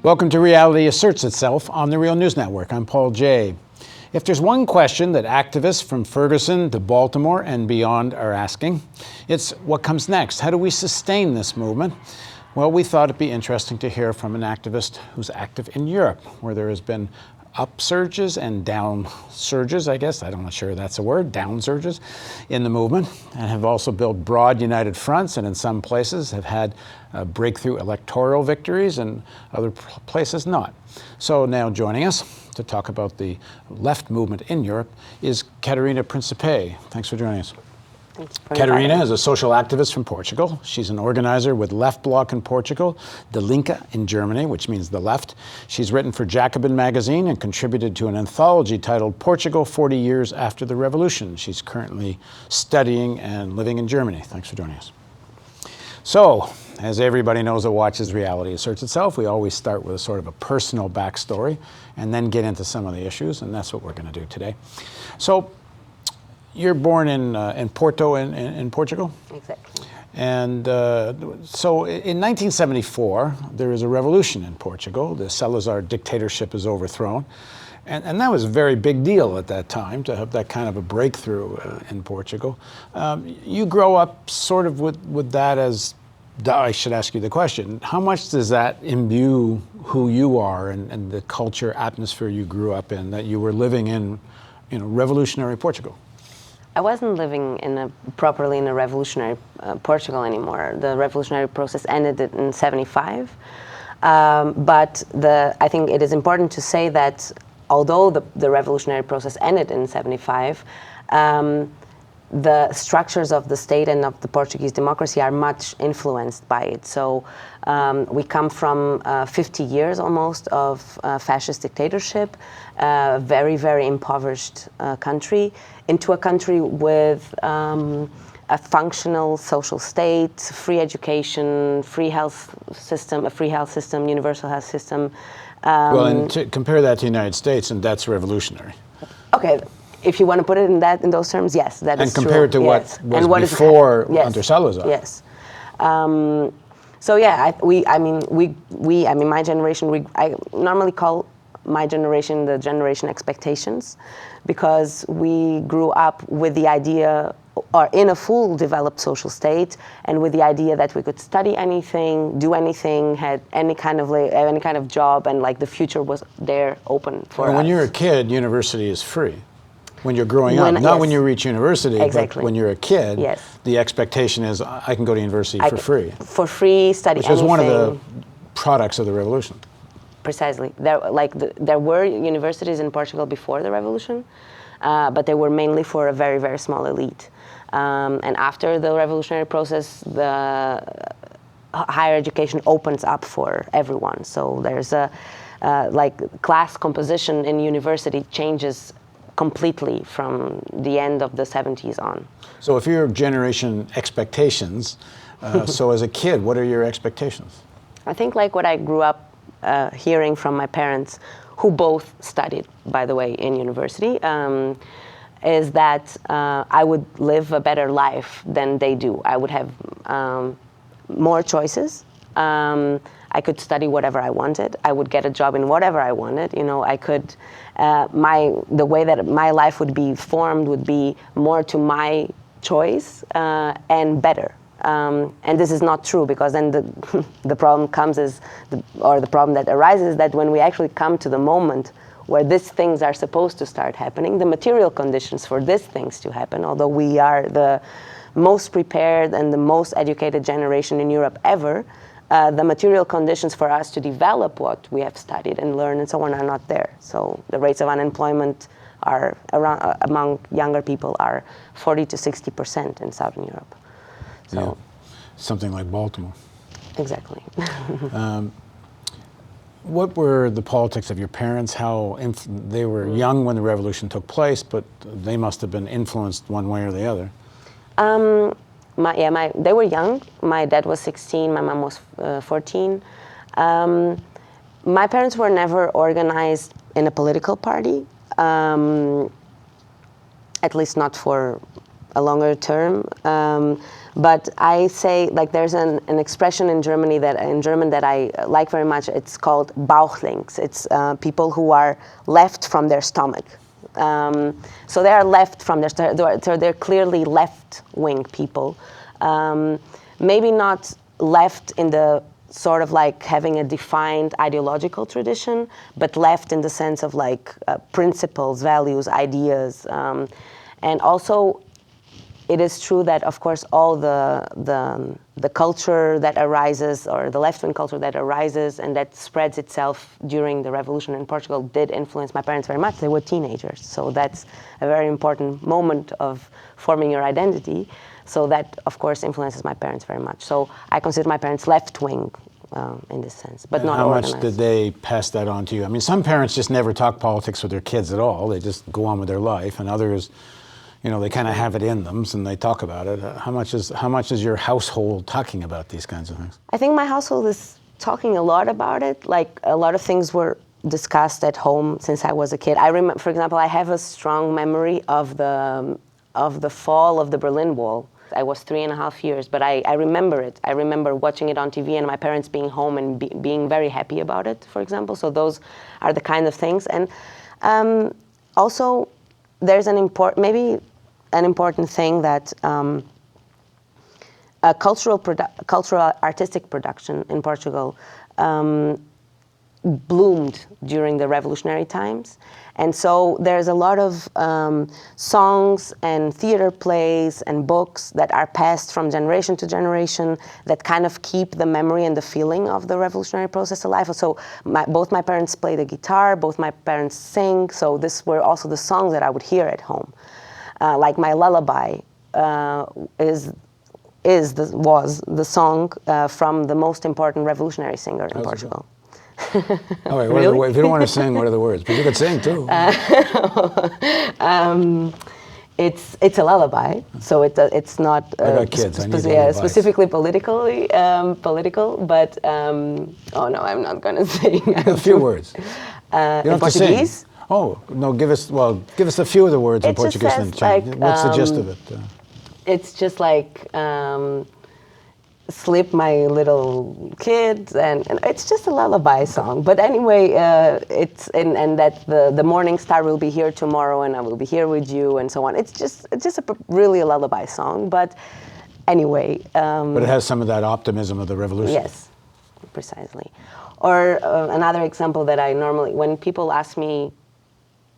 Welcome to Reality Asserts Itself on the Real News Network. I'm Paul Jay. If there's one question that activists from Ferguson to Baltimore and beyond are asking, it's what comes next? How do we sustain this movement? Well, we thought it'd be interesting to hear from an activist who's active in Europe, where there has been upsurges and down surges, I guess. I'm not sure that's a word, down surges in the movement, and have also built broad united fronts, and in some places have had breakthrough electoral victories and other places not. So now joining us to talk about the left movement in Europe is Catarina Príncipe. Thanks for joining us. Catarina is a social activist from Portugal. She's an organizer with Left Bloc in Portugal, De Linke in Germany, which means the left. She's written for Jacobin magazine and contributed to an anthology titled Portugal 40 Years After the Revolution. She's currently studying and living in Germany. Thanks for joining us. So, as everybody knows that watches Reality Asserts Itself, we always start with a sort of a personal backstory and then get into some of the issues, and that's what we're going to do today. So, you're born in Porto in Portugal? Exactly. And so in 1974, there is a revolution in Portugal. The Salazar dictatorship is overthrown. And that was a very big deal at that time, to have that kind of a breakthrough in Portugal. You grow up sort of with that as, I should ask you the question, how much does that imbue who you are and the culture, atmosphere you grew up in, that you were living in, revolutionary Portugal? I wasn't living properly in a revolutionary Portugal anymore. The revolutionary process ended in 75. But I think it is important to say that although the revolutionary process ended in 75, the structures of the state and of the Portuguese democracy are much influenced by it. So we come from 50 years almost of fascist dictatorship, very, very impoverished country, into a country with a functional social state, free education, free health system, universal health system. Well, and to compare that to the United States, and that's revolutionary. Okay. If you want to put it in those terms, yes, that is true. And compared to what was before under Salazar. Yes. So yeah, my generation. I normally call my generation the generation expectations, because we grew up with the idea, or in a full developed social state, and with the idea that we could study anything, do anything, had any kind of job, and like the future was there open for us. When you're a kid, university is free. When you're growing up, not when you reach university, but when you're a kid, the expectation is I can go to university for free. For free, study anything. Which was one of the products of the revolution. Precisely. There were universities in Portugal before the revolution, but they were mainly for a very, very small elite. And after the revolutionary process, the higher education opens up for everyone. So there's class composition in university changes completely from the end of the 70s on. So if you're generation expectations, so as a kid, what are your expectations? I think like what I grew up hearing from my parents, who both studied, by the way, in university, is that I would live a better life than they do. I would have more choices. I could study whatever I wanted. I would get a job in whatever I wanted. I could, the way that my life would be formed would be more to my choice and better. And this is not true, because then the problem comes the problem that arises, that when we actually come to the moment where these things are supposed to start happening, the material conditions for these things to happen, although we are the most prepared and the most educated generation in Europe ever, the material conditions for us to develop what we have studied and learned and so on are not there. So the rates of unemployment are among younger people are 40 to 60% in Southern Europe. So, yeah. Something like Baltimore. Exactly. What were the politics of your parents? How they were young when the revolution took place, but they must have been influenced one way or the other. They were young. My dad was 16. My mom was 14. My parents were never organized in a political party, at least not for a longer term. But I say, like, there's an expression in German that I like very much. It's called Bauchlings. It's people who are left from their stomach. So they are left from their stomach. So they're clearly left-wing people. Maybe not left in the sort of like having a defined ideological tradition, but left in the sense of like principles, values, ideas. And also, it is true that, of course, all the culture that arises, or the left-wing culture that arises and that spreads itself during the revolution in Portugal did influence my parents very much. They were teenagers, so that's a very important moment of forming your identity. So that, of course, influences my parents very much. So I consider my parents left-wing in this sense, but not organized. How much did they pass that on to you? I mean, some parents just never talk politics with their kids at all. They just go on with their life, and others, you know, they kind of have it in them, and they talk about it. How much is your household talking about these kinds of things? I think my household is talking a lot about it. Like, a lot of things were discussed at home since I was a kid. I remember, for example, I have a strong memory of the fall of the Berlin Wall. I was 3.5 years, but I remember it. I remember watching it on TV and my parents being home and being very happy about it, for example. So those are the kind of things. And also, there's maybe an important thing that cultural artistic production in Portugal bloomed during the revolutionary times. And so there's a lot of songs and theater plays and books that are passed from generation to generation that kind of keep the memory and the feeling of the revolutionary process alive. So both my parents play the guitar, both my parents sing, so these were also the songs that I would hear at home. Like my lullaby was the song from the most important revolutionary singer in Portugal. Oh, wait, Really? If you don't want to sing, what are the words? But you could sing too. It's a lullaby, so it's not I got kids. I need lullabies. specifically political. But oh no, I'm not gonna sing. A few words. You don't have to sing. Portuguese. Oh no! Give us a few of the words in It just Portuguese. says, And Chinese. like, What's the gist of it? It's just like sleep, my little kids, and it's just a lullaby song. But anyway, it's and that the morning star will be here tomorrow, and I will be here with you, and so on. It's just really a lullaby song. But anyway. But it has some of that optimism of the revolution. Yes, precisely. Or another example that I normally, when people ask me,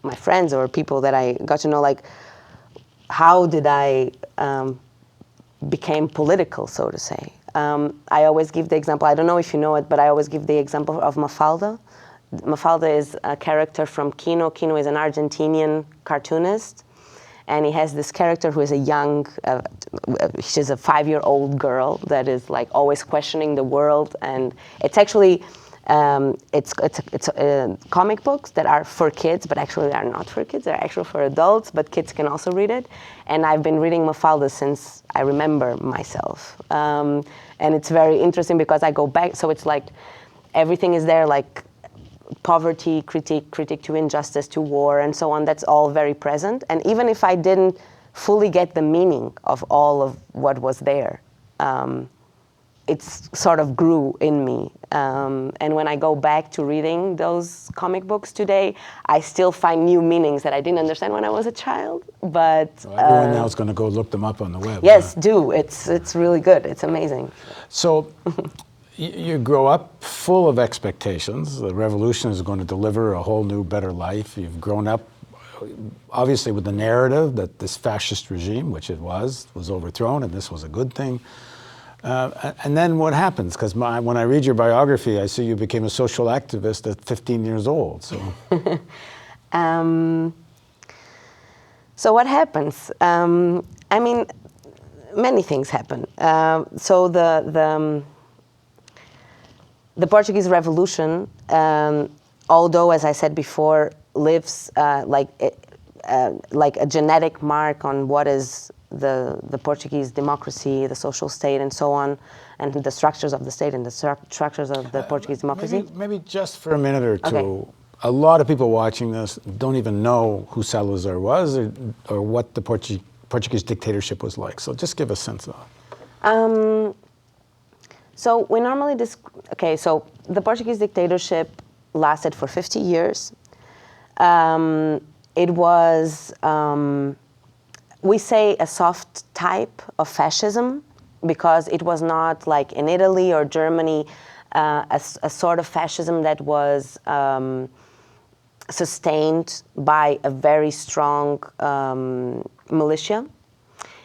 my friends or people that I got to know, like, how did I became political, so to say. I always give the example, I don't know if you know it, but I always give the example of Mafalda. Mafalda is a character from Kino. Kino is an Argentinian cartoonist, and he has this character who is a young, she's a 5-year-old girl that is like always questioning the world, and it's actually, it's comic books that are for kids, but actually they are not for kids. They're actually for adults, but kids can also read it. And I've been reading Mafalda since I remember myself. And it's very interesting because I go back, so it's like everything is there, like poverty, critique to injustice, to war, and so on. That's all very present. And even if I didn't fully get the meaning of all of what was there, it sort of grew in me. And when I go back to reading those comic books today, I still find new meanings that I didn't understand when I was a child. But so everyone now is going to go look them up on the web. Yes, do. It's really good. It's amazing. So you grow up full of expectations. The revolution is going to deliver a whole new, better life. You've grown up, obviously, with the narrative that this fascist regime, which it was overthrown, and this was a good thing. And then what happens? Because when I read your biography, I see you became a social activist at 15 years old. So, so what happens? I mean, many things happen. So the Portuguese Revolution, although, as I said before, lives like a genetic mark on what is the Portuguese democracy, the social state, and so on, and the structures of the state and the structures of the Portuguese democracy. Maybe just for a minute or two. Okay. A lot of people watching this don't even know who Salazar was or what the Portuguese dictatorship was like. So just give a sense of it. So we normally so the Portuguese dictatorship lasted for 50 years. It was, we say, a soft type of fascism because it was not like in Italy or Germany, a sort of fascism that was sustained by a very strong militia,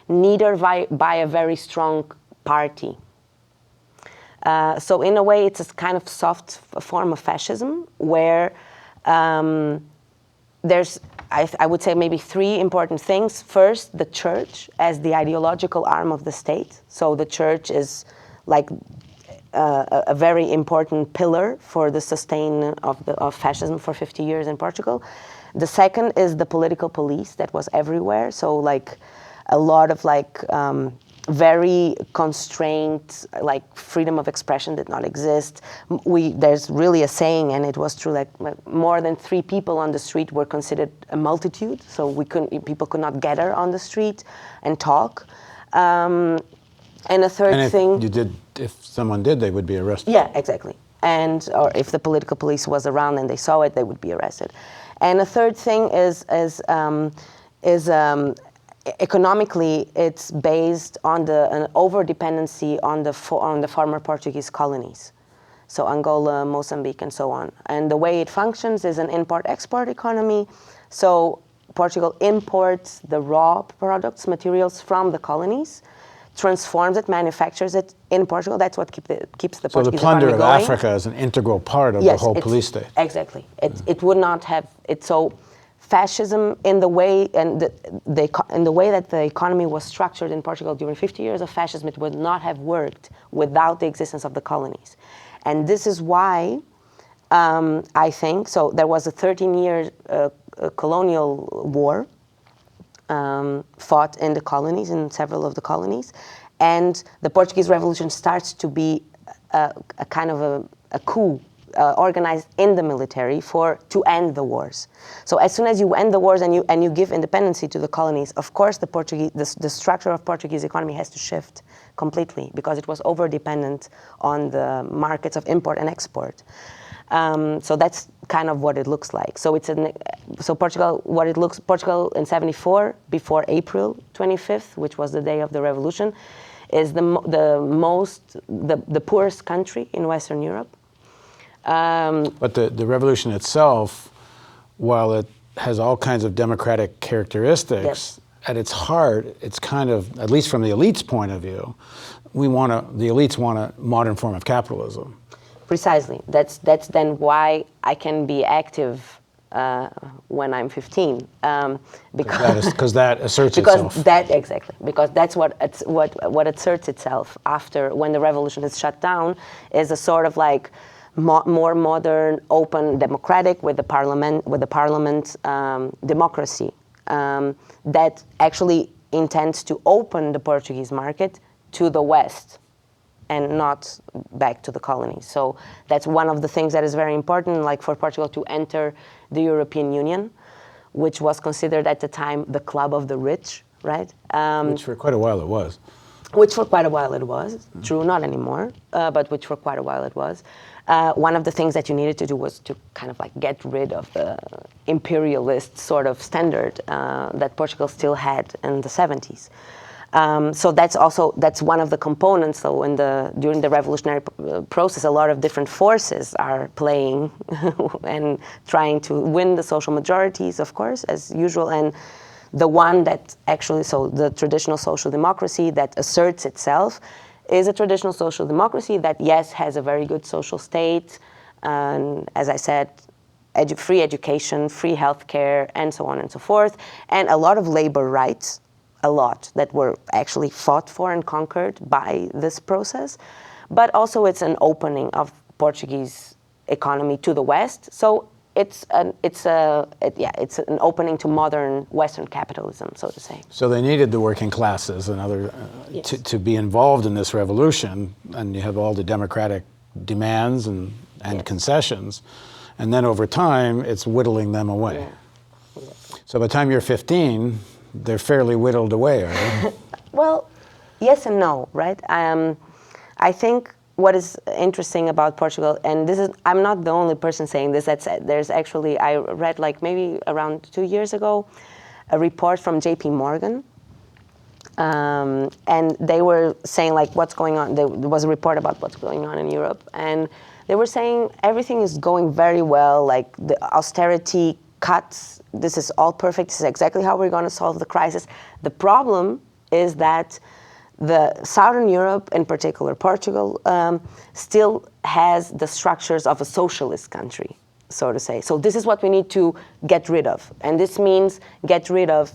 neither by a very strong party. So in a way, it's a kind of soft form of fascism where there's, I would say, maybe three important things. First, the church as the ideological arm of the state. So the church is like a very important pillar for the sustain of fascism for 50 years in Portugal. The second is the political police that was everywhere. So like a lot of like very constrained, like freedom of expression did not exist. There's really a saying, and it was true, like more than 3 people on the street were considered a multitude. So people could not gather on the street and talk. And a third thing. If someone did, they would be arrested. Yeah, exactly. Or if the political police was around and they saw it, they would be arrested. And a third thing is economically, it's based on an over-dependency on the former Portuguese colonies. So Angola, Mozambique, and so on. And the way it functions is an import-export economy. So Portugal imports the raw products, materials from the colonies, transforms it, manufactures it in Portugal. That's what keeps the Portuguese economy going. So the plunder of Africa is an integral part of the whole police state. Exactly. It would not have it. So fascism, in the way that the economy was structured in Portugal during 50 years of fascism, it would not have worked without the existence of the colonies. And this is why I think so. There was a 13-year colonial war. Fought in the colonies, in several of the colonies. And the Portuguese Revolution starts to be a kind of a coup organized in the military to end the wars. So as soon as you end the wars and you give independency to the colonies, of course the structure of Portuguese economy has to shift completely because it was over-dependent on the markets of import and export. So that's kind of what it looks like. So Portugal in 74, before April 25th, which was the day of the revolution, is the poorest country in Western Europe. But the revolution itself, while it has all kinds of democratic characteristics, yes, at its heart, it's kind of, at least from the elite's point of view, the elites want a modern form of capitalism. Precisely. That's then why I can be active when I'm 15, because that asserts itself. Because that's what asserts itself after when the revolution is shut down, is a sort of like more modern, open, democratic with the parliament democracy that actually intends to open the Portuguese market to the West and not back to the colonies. So that's one of the things that is very important, like for Portugal to enter the European Union, which was considered at the time the club of the rich, right? Which for quite a while it was. True, not anymore, but which for quite a while it was. One of the things that you needed to do was to kind of like get rid of the imperialist sort of standard that Portugal still had in the 70s. So that's one of the components. So during the revolutionary process, a lot of different forces are playing and trying to win the social majorities, of course, as usual. And the one that actually, so the traditional social democracy that asserts itself is a traditional social democracy that, yes, has a very good social state, and as I said, free education, free healthcare, and so on and so forth, and a lot of labor rights. A lot that were actually fought for and conquered by this process, but also it's an opening of Portuguese economy to the West. So it's an opening to modern Western capitalism, so to say. So they needed the working classes and other yes, to be involved in this revolution, and you have all the democratic demands and yes, concessions, and then over time it's whittling them away. Yeah. Yes. So by the time you're 15. they're fairly whittled away, are they? Well, yes and no, right? I think what is interesting about Portugal, and this is, I'm not the only person saying this, there's actually, I read like maybe around 2 years ago, a report from JP Morgan, and they were saying like what's going on, there was a report about what's going on in Europe, and they were saying everything is going very well, like the austerity cuts, this is all perfect, this is exactly how we're going to solve the crisis. The problem is that the Southern Europe, in particular Portugal, still has the structures of a socialist country, so to say. So this is what we need to get rid of. And this means get rid of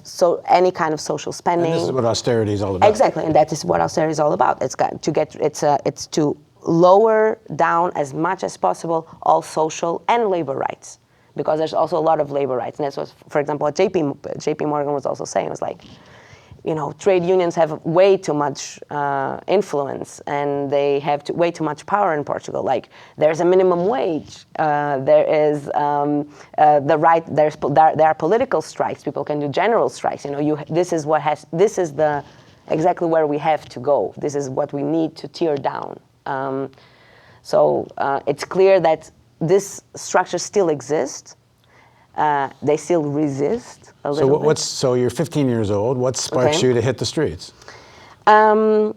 any kind of social spending. And this is what austerity is all about. Exactly, and that is what austerity is all about. It's to lower down as much as possible all social and labor rights, because there's also a lot of labor rights. And that's what, for example, what JP Morgan was also saying, was like, you know, trade unions have way too much influence, and they have way too much power in Portugal. Like, there's a minimum wage, there is the right, there are political strikes. People can do general strikes. You know, this is exactly where we have to go. This is what we need to tear down. So it's clear that this structure still exists. They still resist a little bit. So you're 15 years old. What sparks you to hit the streets? When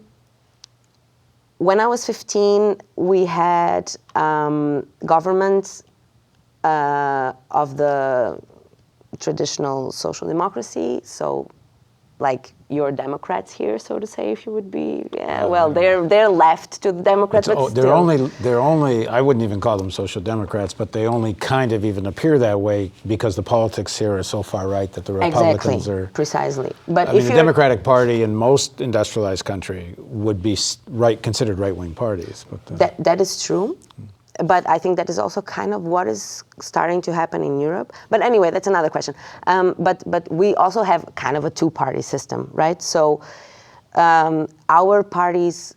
I was 15, we had governments of the traditional social democracy. So, like your Democrats here, so to say, if you would be, they're left to the Democrats, but they're only, I wouldn't even call them social democrats, but they only kind of even appear that way because the politics here are so far right that the Republicans are... Precisely. But I mean, the Democratic Party in most industrialized country would be considered right-wing parties. But, that is true. But I think that is also kind of what is starting to happen in Europe. But anyway, that's another question. But we also have kind of a two-party system, right? So our parties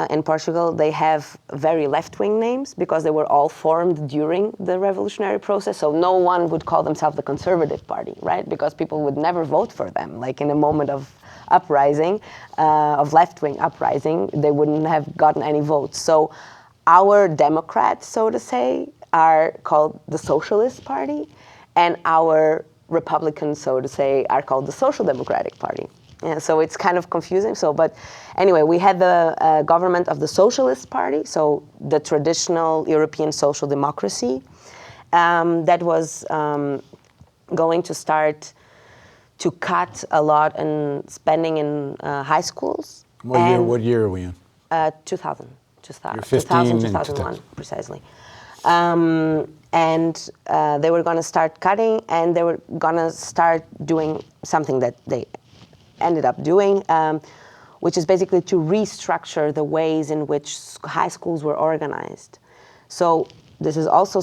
in Portugal, they have very left-wing names because they were all formed during the revolutionary process. So no one would call themselves the Conservative Party, right? Because people would never vote for them. Like in a moment of uprising, of left-wing uprising, they wouldn't have gotten any votes. So our Democrats, so to say, are called the Socialist Party, and our Republicans, so to say, are called the Social Democratic Party. Yeah, so it's kind of confusing. So, but anyway, we had the government of the Socialist Party, so the traditional European social democracy, that was going to start to cut a lot in spending in high schools. What year are we in? 2000. 2001, precisely. And they were going to start cutting, and they were going to start doing something that they ended up doing, which is basically to restructure the ways in which high schools were organized. So this is also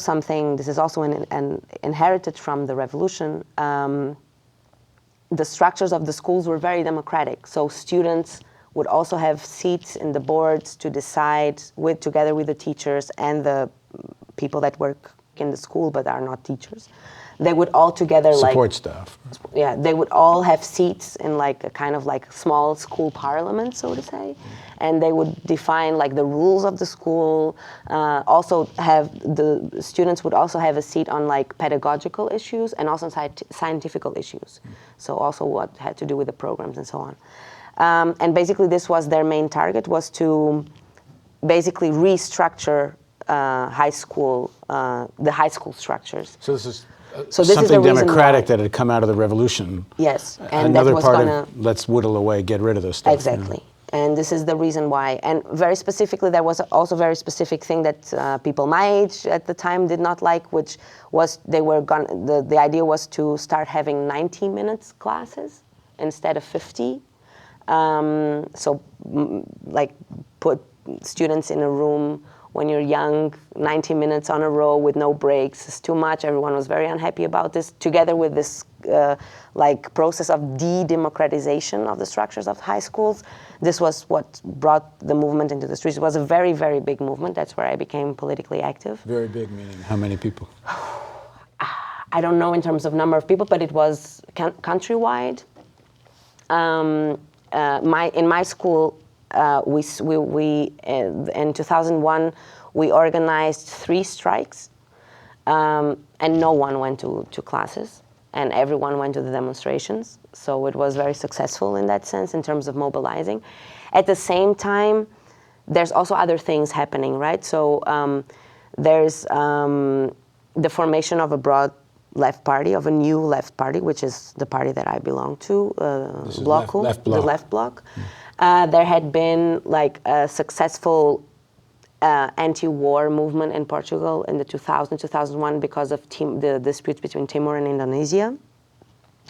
inherited from the revolution. The structures of the schools were very democratic, so students would also have seats in the boards to decide together with the teachers and the people that work in the school but are not teachers. They would all together support staff. Yeah, they would all have seats in like a kind of like small school parliament, so to say, and they would define like the rules of the school. Also have the students would also have a seat on like pedagogical issues and also scientific issues. So also what had to do with the programs and so on. And basically this was their main target, was to basically restructure the high school structures. So this is So this something is the democratic that had come out of the revolution. Yes, and another that was part of let's whittle away, get rid of this stuff. Exactly, and this is the reason why. And very specifically, there was also a very specific thing that people my age at the time did not like, which was the idea was to start having 90 minutes classes instead of 50. So like put students in a room when you're young, 90 minutes on a row with no breaks is too much. Everyone was very unhappy about this, together with this like process of de-democratization of the structures of high schools. This was what brought the movement into the streets. It was a very, very big movement. That's where I became politically active. Very big meaning how many people? I don't know in terms of number of people, but it was countrywide. In my school, in 2001, we organized 3 strikes, and no one went to classes, and everyone went to the demonstrations. So it was very successful in that sense, in terms of mobilizing. At the same time, there's also other things happening, right? So there's the formation of a broad left party, of a new left party, which is the party that I belong to, left bloc. The left bloc. There had been like a successful anti-war movement in Portugal in the 2001 because of the dispute between Timor and Indonesia,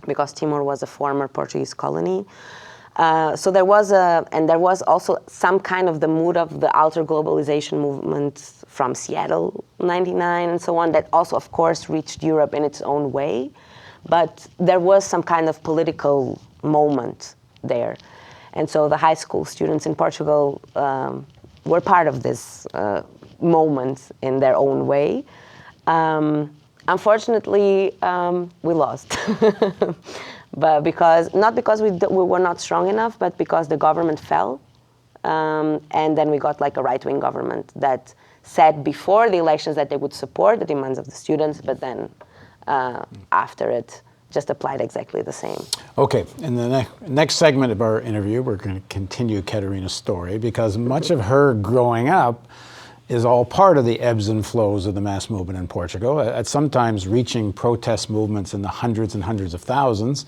because Timor was a former Portuguese colony. So there was also some kind of the mood of the alter globalization movement from Seattle, 99 and so on, that also, of course, reached Europe in its own way. But there was some kind of political moment there. And so the high school students in Portugal were part of this moment in their own way. Unfortunately, we lost. But not because we were not strong enough, but because the government fell. And then we got like a right-wing government that said before the elections that they would support the demands of the students, but then after it just applied exactly the same. Okay, in the next segment of our interview, we're going to continue Catarina's story, because much of her growing up is all part of the ebbs and flows of the mass movement in Portugal, at sometimes reaching protest movements in the hundreds and hundreds of thousands,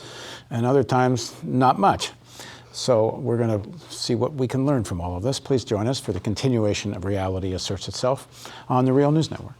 and other times not much. So we're going to see what we can learn from all of this. Please join us for the continuation of Reality Asserts Itself on the Real News Network.